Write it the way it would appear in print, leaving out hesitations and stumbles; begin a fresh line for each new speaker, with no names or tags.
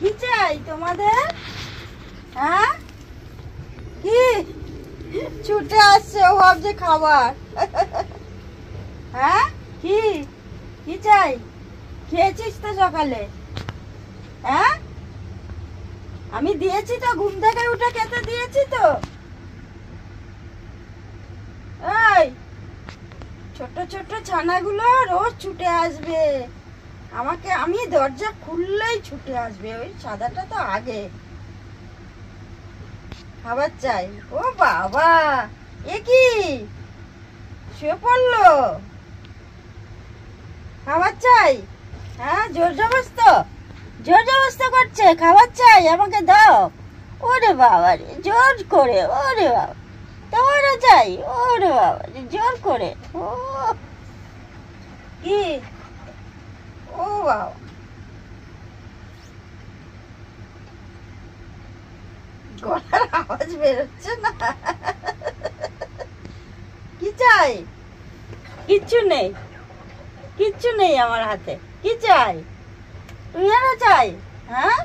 কি চাই তোমাদের? হ্যাঁ, কি ছুটে আসছে ও ভাবছে খাবার। হ্যাঁ, কি কি চাই? খেয়েছিস তো সকালে? হ্যাঁ, আমি দিয়েছি তো, ঘুম থেকে উঠে খেতে দিয়েছি তো। এই ছোট ছোট ছানাগুলো রোজ ছুটে আসবে আমাকে, আমি দরজা খুললেই ছুটে আসবে। ওই সাদাটা তো আগে খাবার চাই। ও বাবা, এ কি শুয়ে পড়লো? খাবার চাই? হ্যাঁ, জোর জবরদস্ত করছে, খাবার চাই আমাকে দাও। ওরে বাবা রে, জোর করে, ওরে বাবা তোমারও চাই? ওরে বাবা রে, জোর করে। ও কি, ও বাবা, গলার আওয়াজ বেরোচ্ছে না। কি চাই? কিচ্ছু নেই, কিচ্ছু নেই আমার হাতে। কি চাই? তুই চাই? হ্যাঁ,